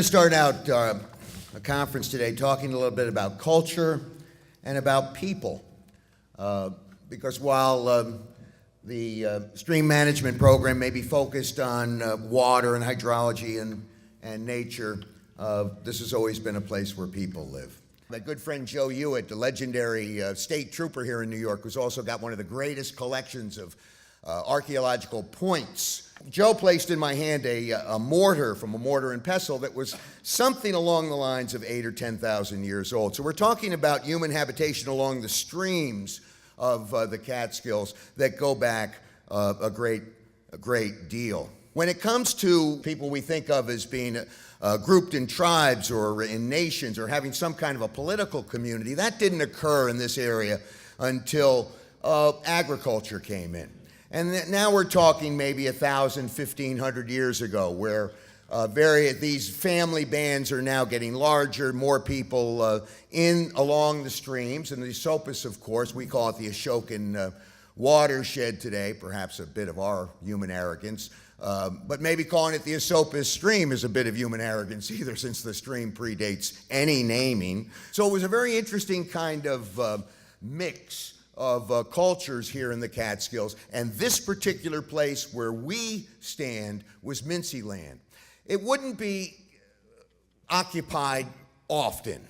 going to start out a conference today talking a little bit about culture and about people. Because while the stream management program may be focused on water and hydrology and nature, this has always been a place where people live. My good friend Joe Hewitt, the legendary state trooper here in New York, who's also got one of the greatest collections of archaeological points. Joe placed in my hand a mortar from a mortar and pestle that was something along the lines of 8,000 or 10,000 years old. So we're talking about human habitation along the streams of the Catskills that go back a great deal. When it comes to people we think of as being grouped in tribes or in nations or having some kind of a political community, that didn't occur in this area until agriculture came in. And now we're talking maybe 1,000, 1,500 years ago, where these family bands are now getting larger, more people along the streams. And the Esopus, of course, we call it the Ashokan Watershed today, perhaps a bit of our human arrogance. But maybe calling it the Esopus Stream is a bit of human arrogance either, since the stream predates any naming. So it was a very interesting kind of mix of cultures here in the Catskills, and this particular place where we stand was Mincy land. It wouldn't be occupied often.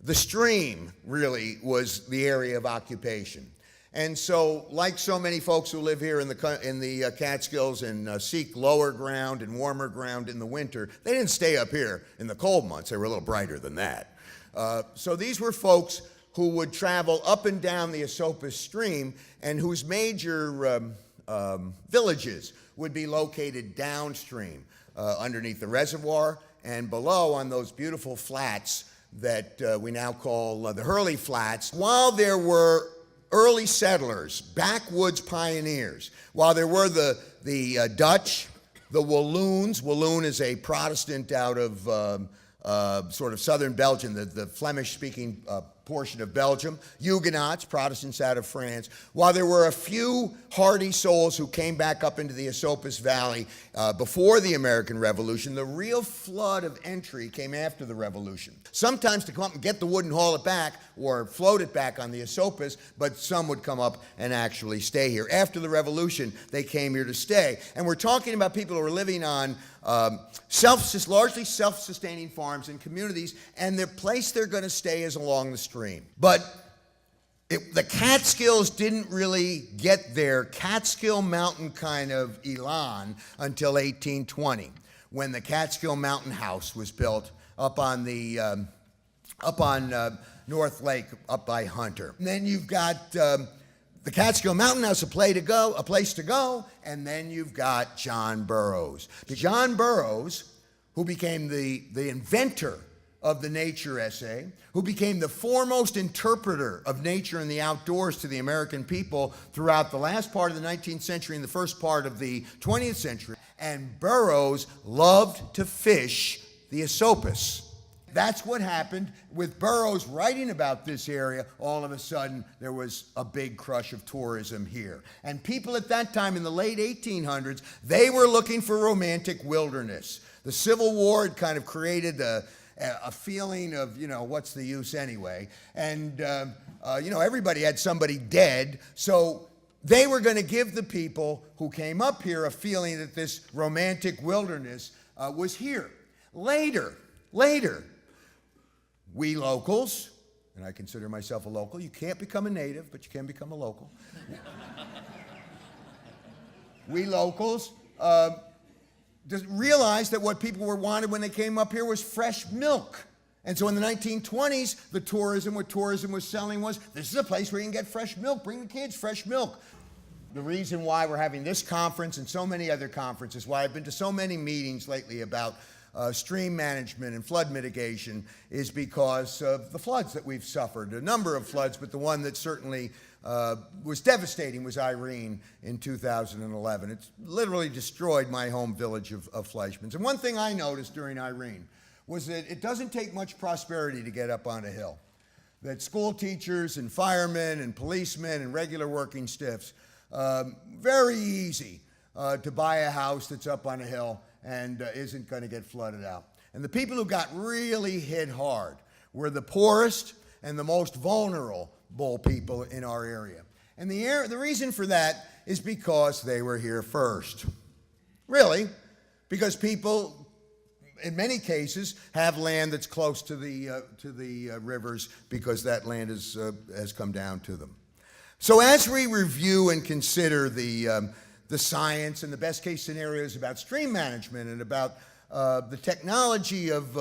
The stream really was the area of occupation. And so, like so many folks who live here in the Catskills and seek lower ground and warmer ground in the winter, they didn't stay up here in the cold months. They were a little brighter than that. So these were folks who would travel up and down the Esopus stream and whose major villages would be located downstream underneath the reservoir and below on those beautiful flats that we now call the Hurley Flats. While there were early settlers, backwoods pioneers, while there were the Dutch, the Walloons. Walloon is a Protestant out of sort of southern Belgium, the Flemish-speaking portion of Belgium, Huguenots, Protestants out of France, while there were a few hardy souls who came back up into the Esopus Valley before the American Revolution. The real flood of entry came after the Revolution. Sometimes to come up and get the wood and haul it back or float it back on the Esopus, but some would come up and actually stay here. After the Revolution, they came here to stay. And we're talking about people who are living on largely self-sustaining farms and communities, and the place they're going to stay is along the stream. But the Catskills didn't really get their Catskill Mountain kind of elan until 1820, when the Catskill Mountain House was built up on North Lake, up by Hunter. And then you've got the Catskill Mountain House, a place to go, and then you've got John Burroughs. John Burroughs, who became the inventor of the nature essay, who became the foremost interpreter of nature and the outdoors to the American people throughout the last part of the 19th century and the first part of the 20th century. And Burroughs loved to fish the Esopus. That's what happened with Burroughs writing about this area. All of a sudden, there was a big crush of tourism here. And people at that time in the late 1800s, they were looking for romantic wilderness. The Civil War had kind of created a feeling of, what's the use anyway? And, everybody had somebody dead. So they were going to give the people who came up here a feeling that this romantic wilderness was here. Later, we locals, and I consider myself a local. You can't become a native, but you can become a local. We locals just realized that what people wanted when they came up here was fresh milk. And so in the 1920s, what tourism was selling was, this is a place where you can get fresh milk. Bring the kids fresh milk. The reason why we're having this conference and so many other conferences, why I've been to so many meetings lately about stream management and flood mitigation, is because of the floods that we've suffered. A number of floods, but the one that certainly was devastating was Irene in 2011. It's literally destroyed my home village of Fleischmann's. And one thing I noticed during Irene was that it doesn't take much prosperity to get up on a hill. That school teachers and firemen and policemen and regular working stiffs, very easy to buy a house that's up on a hill and isn't going to get flooded out. And the people who got really hit hard were the poorest and the most vulnerable people in our area. And the reason for that is because they were here first. Really, because people, in many cases, have land that's close to the rivers because that land has come down to them. So as we review and consider the science and the best case scenarios about stream management and about the technology of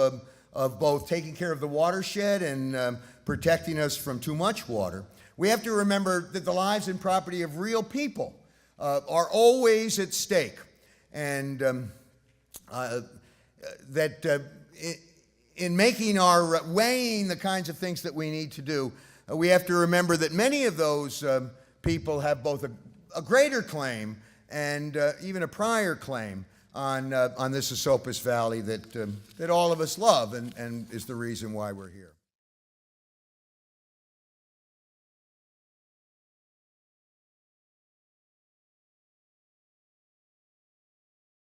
both taking care of the watershed and protecting us from too much water, we have to remember that the lives and property of real people are always at stake. And that in making weighing the kinds of things that we need to do, we have to remember that many of those people have both a greater claim and even a prior claim on this Esopus Valley that all of us love and is the reason why we're here.